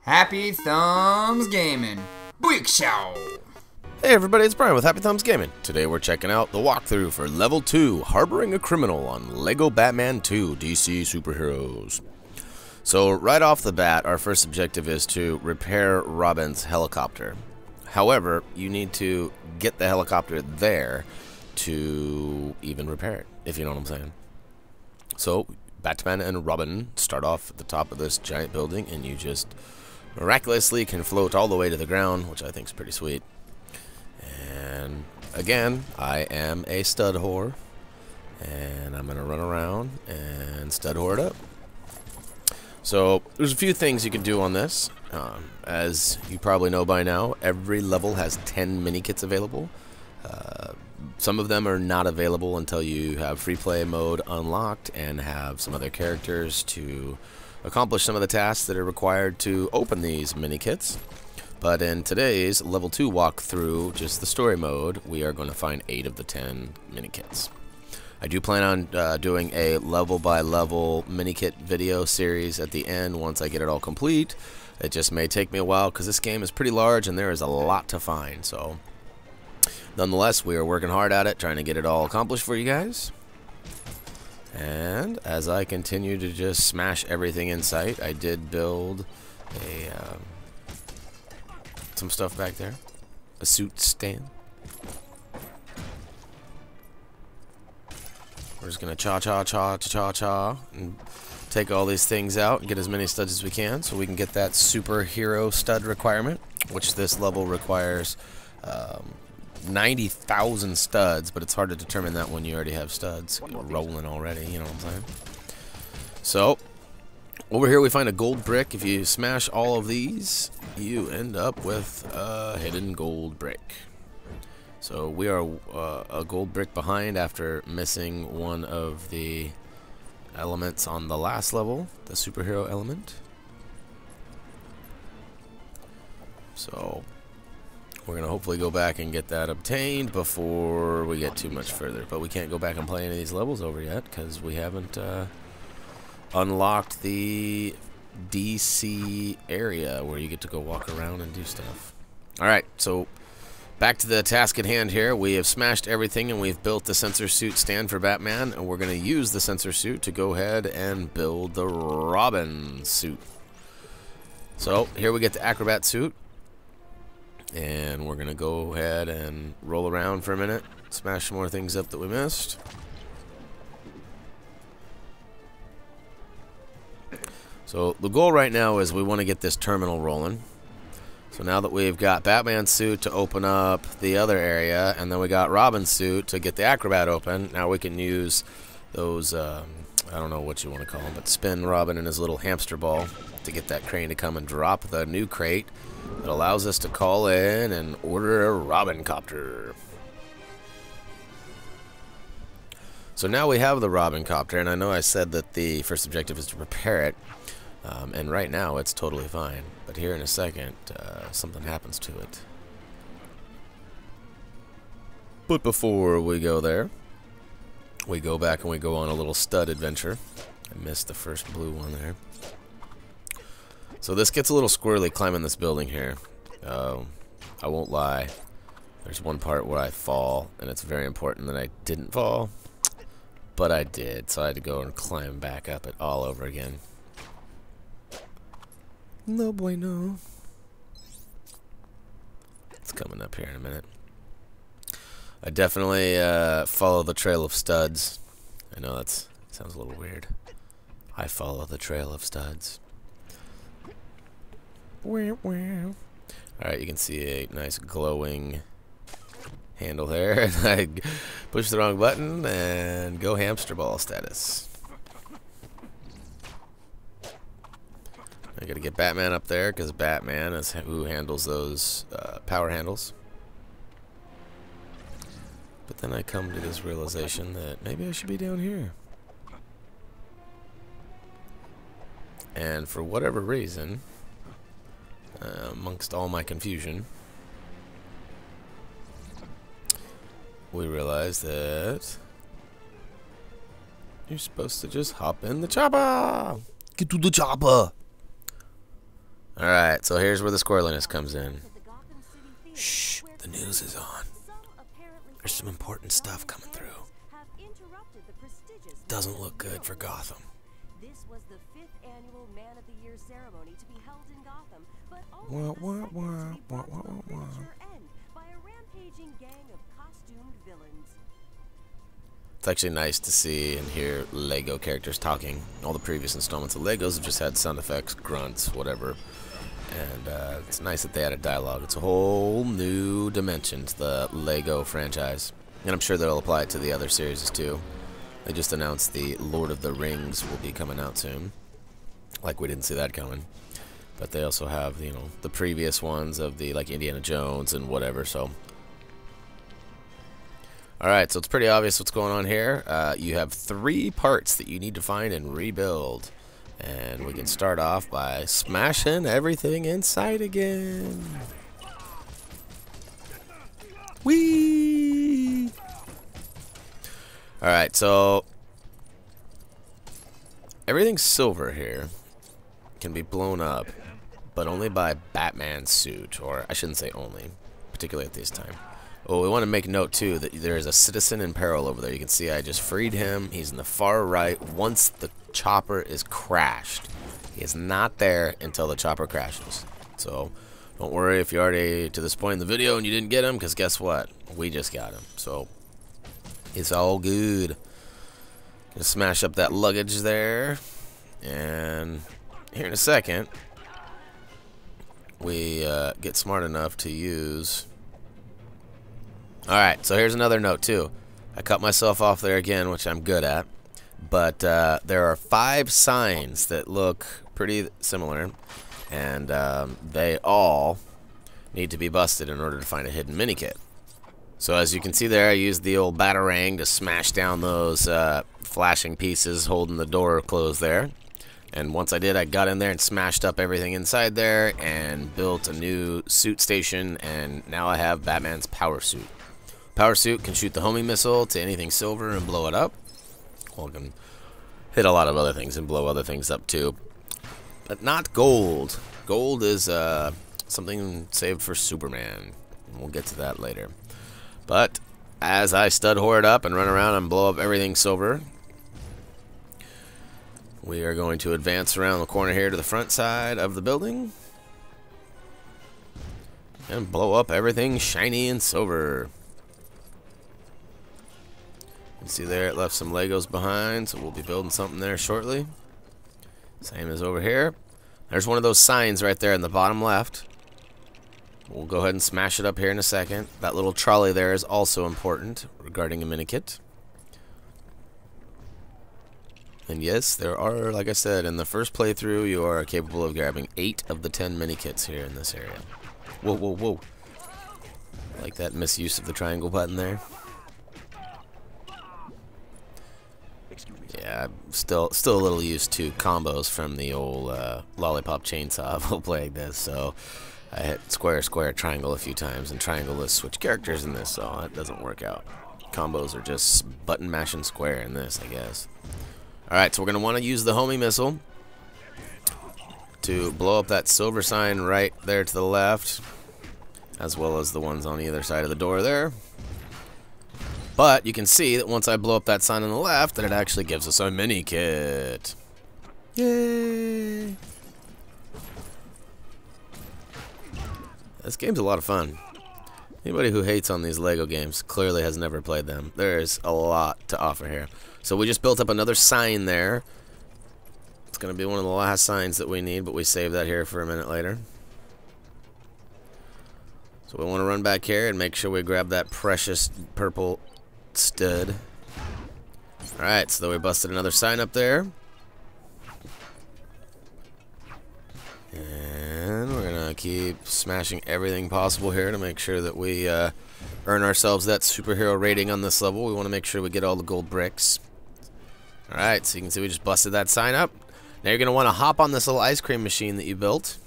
Happy Thumbs Gaming. Big show. Hey everybody, it's Brian with HappyThumbsGaming. Today we're checking out the walkthrough for Level 2, Harboring a Criminal on LEGO Batman 2 DC Superheroes. So right off the bat, our first objective is to repair Robin's helicopter. However, you need to get the helicopter there to even repair it, if you know what I'm saying. So Batman and Robin start off at the top of this giant building, and you just miraculously can float all the way to the ground, which I think is pretty sweet. And again, I am a stud whore, and I'm gonna run around and stud whore it up. So there's a few things you can do on this. As you probably know by now, every level has 10 mini kits available. Some of them are not available until you have free play mode unlocked and have some other characters to accomplish some of the tasks that are required to open these mini kits. But in today's level 2 walkthrough, just the story mode, we are going to find 8 of the 10 mini kits. I do plan on doing a level by level mini kit video series at the end once I get it all complete. It just may take me a while because this game is pretty large and there is a lot to find. So nonetheless, we are working hard at it, trying to get it all accomplished for you guys. And as I continue to just smash everything in sight, I did build a some stuff back there, a suit stand. We're just gonna cha and take all these things out and get as many studs as we can so we can get that superhero stud requirement, which this level requires 90,000 studs, but it's hard to determine that when you already have studs rolling already, you know what I'm saying? So over here we find a gold brick. If you smash all of these, you end up with a hidden gold brick. So we are a gold brick behind after missing one of the elements on the last level, the superhero element. So we're going to hopefully go back and get that obtained before we get too much further. But we can't go back and play any of these levels over yet because we haven't unlocked the DC area where you get to go walk around and do stuff. Alright, so back to the task at hand here. We have smashed everything and we've built the sensor suit stand for Batman, and we're going to use the sensor suit to go ahead and build the Robin suit. So here we get the acrobat suit, and we're going to go ahead and roll around for a minute, smash some more things up that we missed. So the goal right now is we want to get this terminal rolling. So now that we've got Batman's suit to open up the other area, and then we got Robin's suit to get the acrobat open, now we can use those, I don't know what you want to call them, but spin Robin in his little hamster ball to get that crane to come and drop the new crate that allows us to call in and order a Robin copter. So now we have the Robin copter, and I know I said that the first objective is to prepare it. And right now it's totally fine, but here in a second something happens to it. But before we go there, we go back and we go on a little stud adventure. I missed the first blue one there. So this gets a little squirrely climbing this building here. I won't lie, there's one part where I fall, and it's very important that I didn't fall, but I did, so I had to go and climb back up it all over again. No bueno. It's coming up here in a minute. I definitely follow the trail of studs. I know that sounds a little weird. I follow the trail of studs. Alright, you can see a nice glowing handle there. And I push the wrong button and go hamster ball status. I gotta get Batman up there because Batman is who handles those power handles. But then I come to this realization that maybe I should be down here. And for whatever reason, amongst all my confusion, we realize that you're supposed to just hop in the chopper. Get to the chopper. Alright, so here's where the squirreliness comes in. Shh, the news is on. There's some important stuff coming through. Doesn't look good for Gotham. This was the 5th annual Man of the Year ceremony to be held in Gotham, but Wah, only wah, wah, wah, wah, wah, wah. end by a rampaging gang of costumed villains. It's actually nice to see and hear Lego characters talking. All the previous installments of Legos have just had sound effects, grunts, whatever. And it's nice that they added dialogue. It's a whole new dimension to the Lego franchise. And I'm sure they'll apply it to the other series too. They just announced the Lord of the Rings will be coming out soon. Like we didn't see that coming. But they also have, you know, the previous ones of the like Indiana Jones and whatever, so. Alright, so it's pretty obvious what's going on here. You have 3 parts that you need to find and rebuild. And we can start off by smashing everything inside again. Whee! Alright, so everything silver here can be blown up, but only by Batman's suit, or I shouldn't say only, particularly at this time. Oh, we want to make note too that there is a citizen in peril over there. You can see I just freed him. He's in the far right once the chopper is crashed. He is not there until the chopper crashes. So don't worry if you're already to this point in the video and you didn't get him, because guess what? We just got him. So it's all good. Gonna smash up that luggage there. And here in a second, we get smart enough to use... Alright, so here's another note too. I cut myself off there again, which I'm good at. But there are 5 signs that look pretty similar. And they all need to be busted in order to find a hidden mini-kit. So as you can see there, I used the old batarang to smash down those flashing pieces holding the door closed there. And once I did, I got in there and smashed up everything inside there and built a new suit station, and now I have Batman's power suit. Power suit can shoot the homing missile to anything silver and blow it up. Well, it can hit a lot of other things and blow other things up too. But not gold. Gold is something saved for Superman. We'll get to that later. But as I stud whore it up and run around and blow up everything silver, we are going to advance around the corner here to the front side of the building and blow up everything shiny and silver. You see there, it left some Legos behind, so we'll be building something there shortly. Same as over here. There's one of those signs right there in the bottom left. We'll go ahead and smash it up here in a second. That little trolley there is also important regarding a mini-kit. And yes, there are, like I said, in the first playthrough, you are capable of grabbing 8 of the 10 mini-kits here in this area. Whoa, whoa, whoa. Like that misuse of the triangle button there. Yeah, I'm still a little used to combos from the old lollipop chainsaw while playing this, so I hit square, square, triangle a few times, and triangle is switch characters in this, so it doesn't work out. Combos are just button mashing square in this, I guess. Alright, so we're going to want to use the homing missile to blow up that silver sign right there to the left, as well as the ones on either side of the door there. But you can see that once I blow up that sign on the left, that it actually gives us a mini kit. Yay! This game's a lot of fun. Anybody who hates on these Lego games clearly has never played them. There's a lot to offer here. So we just built up another sign there. It's going to be one of the last signs that we need, but we save that here for a minute later. So we want to run back here and make sure we grab that precious purple stud. Alright, so we busted another sign up there. And we're going to keep smashing everything possible here to make sure that we earn ourselves that superhero rating on this level. We want to make sure we get all the gold bricks. Alright, so you can see we just busted that sign up. Now you're going to want to hop on this little ice cream machine that you built.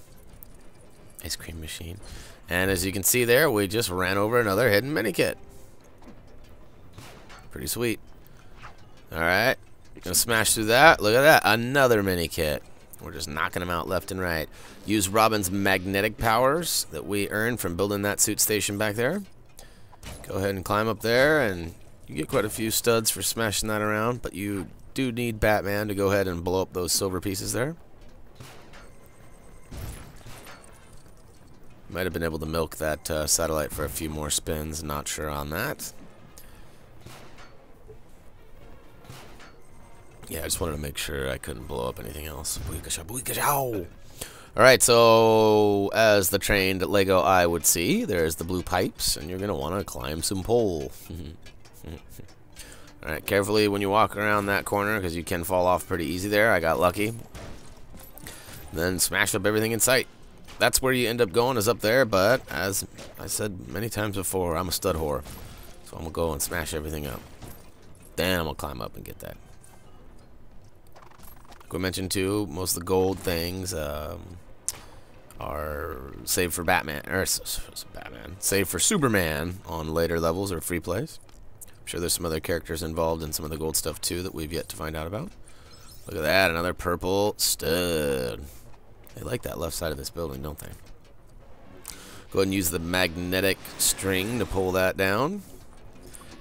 Ice cream machine. And as you can see there, we just ran over another hidden mini kit. Pretty sweet. Alright, gonna smash through that. Look at that, another mini kit. We're just knocking them out left and right. Use Robin's magnetic powers that we earned from building that suit station back there. Go ahead and climb up there, and you get quite a few studs for smashing that around, but you do need Batman to go ahead and blow up those silver pieces there. Might have been able to milk that satellite for a few more spins, not sure on that. Yeah, I just wanted to make sure I couldn't blow up anything else. Alright, so as the trained Lego eye would see, there's the blue pipes, and you're going to want to climb some pole. Alright, carefully when you walk around that corner, because you can fall off pretty easy there. I got lucky. Then smash up everything in sight. That's where you end up going, is up there, but as I said many times before, I'm a stud whore. So I'm going to go and smash everything up. Then I'm going to climb up and get that. Like we mentioned too, most of the gold things are saved for Batman, or saved for Superman on later levels or free plays. I'm sure there's some other characters involved in some of the gold stuff too that we've yet to find out about. Look at that, another purple stud. They like that left side of this building, don't they? Go ahead and use the magnetic string to pull that down.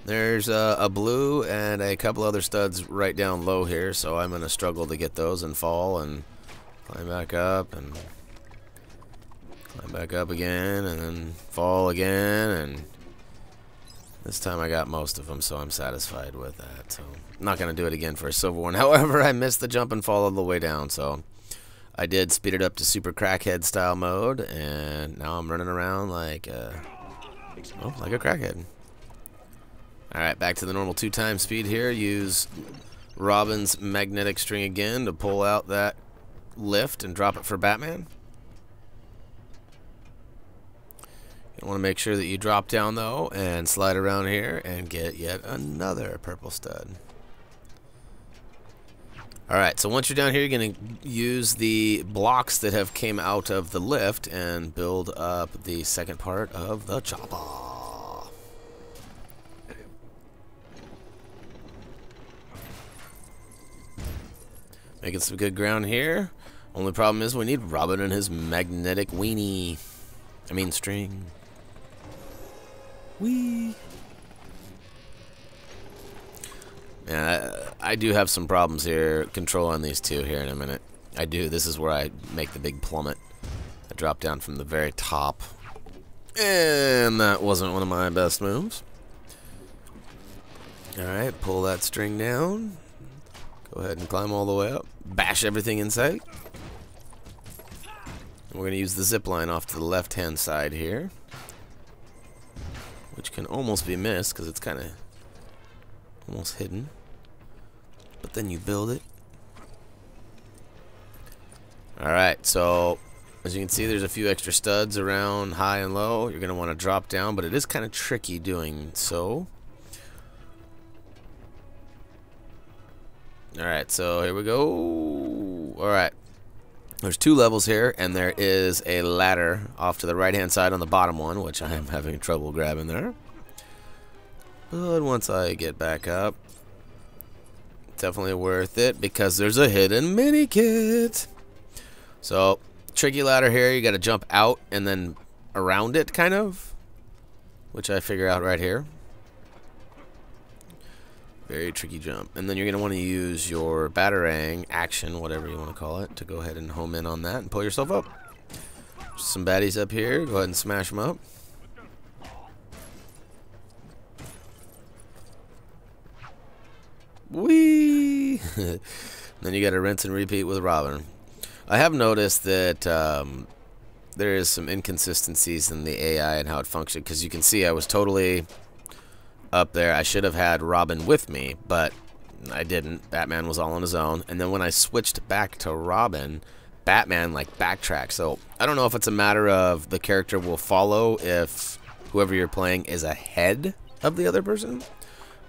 There's a blue and a couple other studs right down low here, so I'm going to struggle to get those and fall and climb back up and climb back up again and then fall again, and this time I got most of them, so I'm satisfied with that. So I'm not going to do it again for a silver one. However, I missed the jump and fall all the way down, so I did speed it up to super crackhead style mode, and now I'm running around like a crackhead. Alright, back to the normal 2x speed here. Use Robin's magnetic string again to pull out that lift and drop it for Batman. You want to make sure that you drop down though and slide around here and get yet another purple stud. Alright, so once you're down here, you're going to use the blocks that have came out of the lift and build up the second part of the chopper. Making some good ground here. Only problem is we need Robin and his magnetic weenie. I mean string. Whee! Man, I do have some problems here controlling these two here in a minute. I do. This is where I make the big plummet. I drop down from the very top. And that wasn't one of my best moves. Alright, pull that string down. Go ahead and climb all the way up. Bash everything in sight. And we're going to use the zip line off to the left-hand side here, which can almost be missed because it's kind of almost hidden. But then you build it. Alright, so as you can see, there's a few extra studs around high and low. You're going to want to drop down, but it is kind of tricky doing so. Alright, so here we go. Alright. There's two levels here, and there is a ladder off to the right-hand side on the bottom one, which I am having trouble grabbing there. But once I get back up, definitely worth it because there's a hidden mini kit. So, tricky ladder here. You got to jump out and then around it, kind of, which I figure out right here. Very tricky jump. And then you're going to want to use your batarang action, whatever you want to call it, to go ahead and home in on that and pull yourself up. Some baddies up here. Go ahead and smash them up. Whee! Then you got to rinse and repeat with Robin. I have noticed that there is some inconsistencies in the AI and how it functioned, because you can see I was totally up there. I should have had Robin with me, but I didn't. Batman was all on his own. And then when I switched back to Robin, Batman like backtracked. So I don't know if it's a matter of the character will follow if whoever you're playing is ahead of the other person,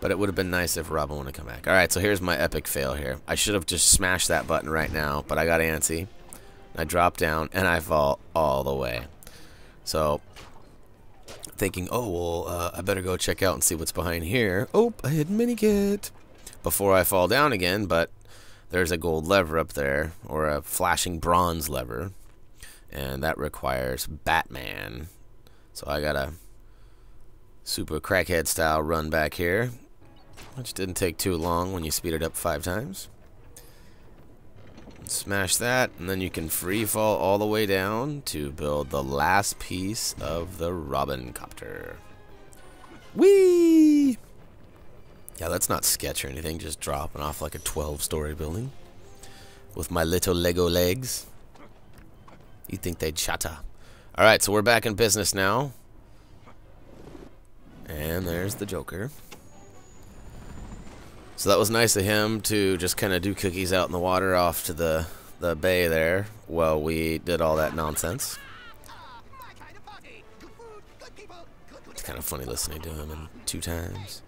but it would have been nice if Robin would have come back. Alright, so here's my epic fail here. I should have just smashed that button right now, but I got antsy. I drop down and I fall all the way. So thinking, oh, well, I better go check out and see what's behind here. Oh, a hidden mini kit before I fall down again, but there's a gold lever up there, or a flashing bronze lever, and that requires Batman. So I got a super crackhead style run back here, which didn't take too long when you speed it up 5 times. Smash that, and then you can free fall all the way down to build the last piece of the Robin copter. Whee! Yeah, that's not sketch or anything, just dropping off like a 12-story building with my little Lego legs. You'd think they'd shatter. Alright, so we're back in business now. And there's the Joker. So that was nice of him to just kind of do cookies out in the water off to the bay there while we did all that nonsense. It's kind of funny listening to him in 2 times.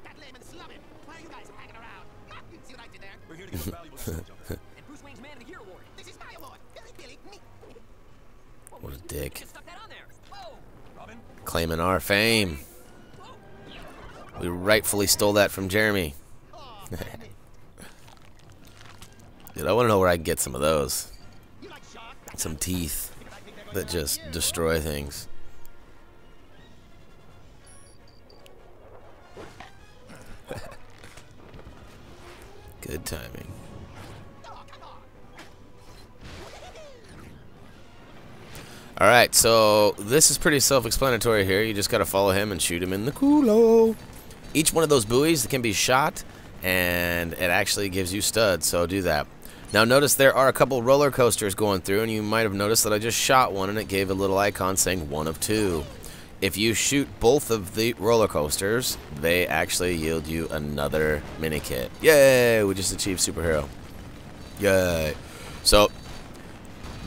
What a dick. Claiming our fame. We rightfully stole that from Jeremy. Dude, I want to know where I can get some of those. Some teeth that just destroy things. Good timing. Alright, so this is pretty self-explanatory here. You just gotta follow him and shoot him in the culo. Each one of those buoys can be shot, and it actually gives you studs, so do that. Now notice there are a couple roller coasters going through, and you might have noticed that I just shot one and it gave a little icon saying 1 of 2. If you shoot both of the roller coasters, they actually yield you another mini kit. Yay! We just achieved superhero. Yay! So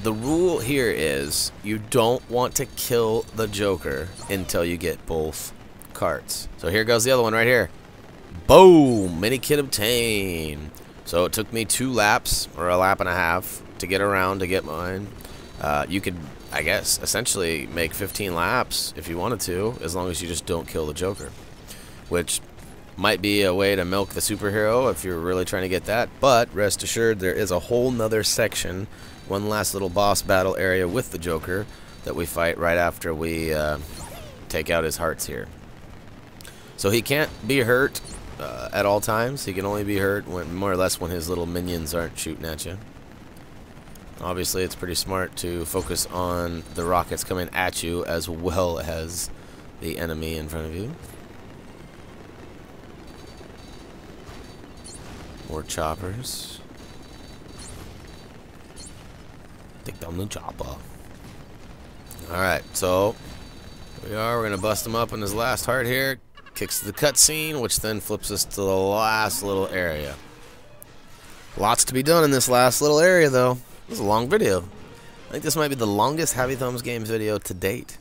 the rule here is you don't want to kill the Joker until you get both carts. So here goes the other one right here. Boom! Mini kit obtained. So it took me 2 laps, or a lap and a half, to get around to get mine. You could, I guess, essentially make 15 laps if you wanted to, as long as you just don't kill the Joker. Which might be a way to milk the superhero if you're really trying to get that, but rest assured there is a whole nother section, one last little boss battle area with the Joker that we fight right after we take out his hearts here. So he can't be hurt at all times. He can only be hurt when, more or less, when his little minions aren't shooting at you. Obviously, it's pretty smart to focus on the rockets coming at you as well as the enemy in front of you. More choppers. Take down the chopper. Alright, so we're gonna bust him up in his last heart here. Kicks the cutscene, which then flips us to the last little area. Lots to be done in this last little area, though. This is a long video. I think this might be the longest HappyThumbsGaming video to date.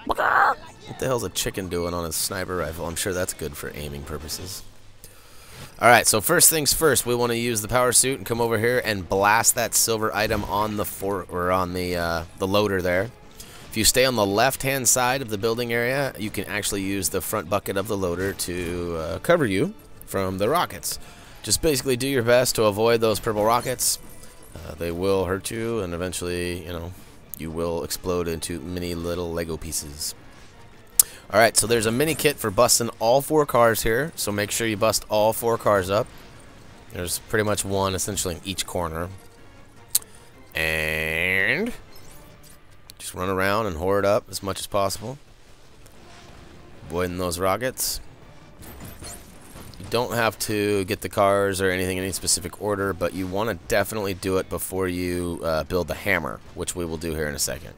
What the hell's a chicken doing on his sniper rifle? I'm sure that's good for aiming purposes. Alright, so first things first, we want to use the power suit and come over here and blast that silver item on the the loader there. If you stay on the left-hand side of the building area, you can actually use the front bucket of the loader to cover you from the rockets. Just basically do your best to avoid those purple rockets. They will hurt you, and eventually, you know, you will explode into many little Lego pieces. Alright, so there's a mini kit for busting all 4 cars here, so make sure you bust all 4 cars up. There's pretty much one essentially in each corner. And just run around and hoard up as much as possible, avoiding those rockets. You don't have to get the cars or anything in any specific order, but you want to definitely do it before you build the hammer, which we will do here in a second.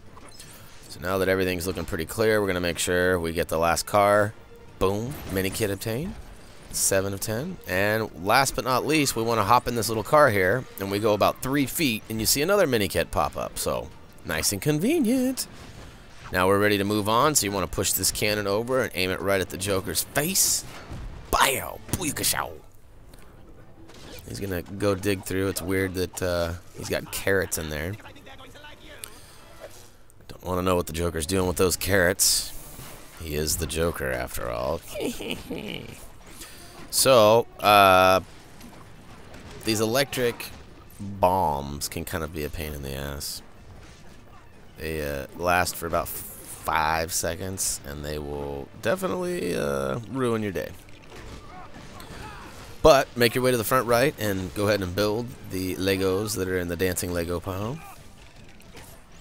So now that everything's looking pretty clear, we're going to make sure we get the last car. Boom, mini kit obtained. 7 of 10. And last but not least, we want to hop in this little car here, and we go about 3 feet, and you see another mini kit pop up. So nice and convenient. Now we're ready to move on, so you want to push this cannon over and aim it right at the Joker's face. Bow! Bookashow! He's gonna go dig through. It's weird that he's got carrots in there. Don't want to know what the Joker's doing with those carrots. He is the Joker after all. So, These electric bombs can kind of be a pain in the ass. They last for about 5 seconds, and they will definitely ruin your day. But make your way to the front right and go ahead and build the Legos that are in the dancing Lego pile.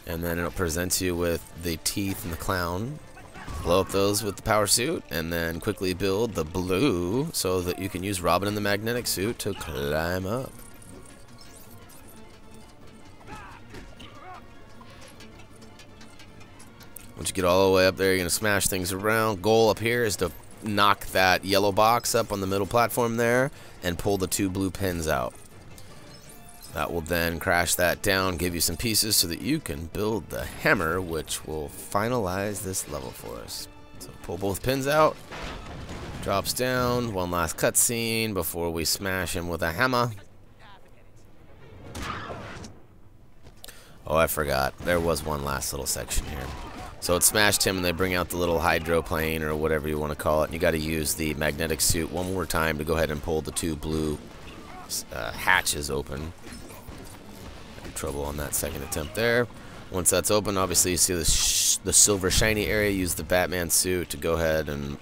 And then it'll present you with the teeth and the clown. Blow up those with the power suit, and then quickly build the blue so that you can use Robin in the magnetic suit to climb up. Once you get all the way up there, you're going to smash things around. Goal up here is to knock that yellow box up on the middle platform there and pull the 2 blue pins out. That will then crash that down, give you some pieces so that you can build the hammer, which will finalize this level for us. So pull both pins out, drops down, one last cutscene before we smash him with a hammer. Oh, I forgot. There was one last little section here. So it smashed him, and they bring out the little hydroplane or whatever you want to call it. And you got to use the magnetic suit one more time to go ahead and pull the 2 blue hatches open. Trouble on that second attempt there. Once that's open, obviously you see the silver shiny area. Use the Batman suit to go ahead and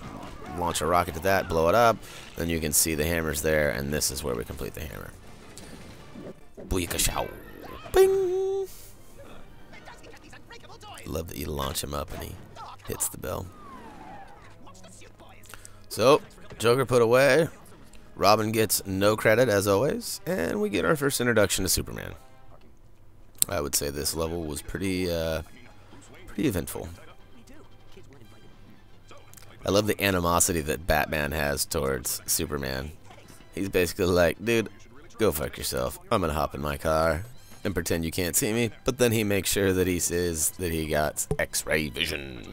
launch a rocket to that, blow it up. Then you can see the hammers there, and this is where we complete the hammer. Booyakashow. Bing! Love that you launch him up and he hits the bell. So, Joker put away. Robin gets no credit as always, and we get our first introduction to Superman. I would say this level was pretty eventful. I love the animosity that Batman has towards Superman. He's basically like, dude, go fuck yourself. I'm gonna hop in my car and pretend you can't see me, but then he makes sure that he says that he got X-ray vision.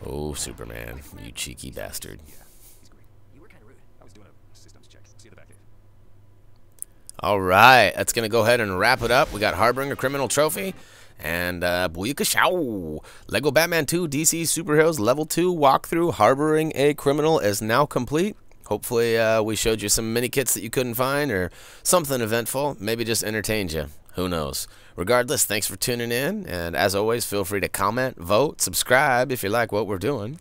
Oh, Superman, you cheeky bastard. Alright, that's going to go ahead and wrap it up. We got Harboring a Criminal Trophy, and Booyakashow! Lego Batman 2 DC Superheroes Level 2 walkthrough Harboring a Criminal is now complete. Hopefully we showed you some mini kits that you couldn't find, or something eventful, maybe just entertained you. Who knows? Regardless, thanks for tuning in, and as always, feel free to comment, vote, subscribe if you like what we're doing.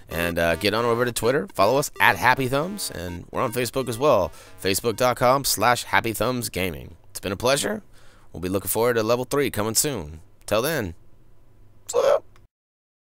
And get on over to Twitter, follow us at HappyThumbs, and we're on Facebook as well, facebook.com/HappyThumbsGaming. It's been a pleasure. We'll be looking forward to Level 3 coming soon. Till then, see ya.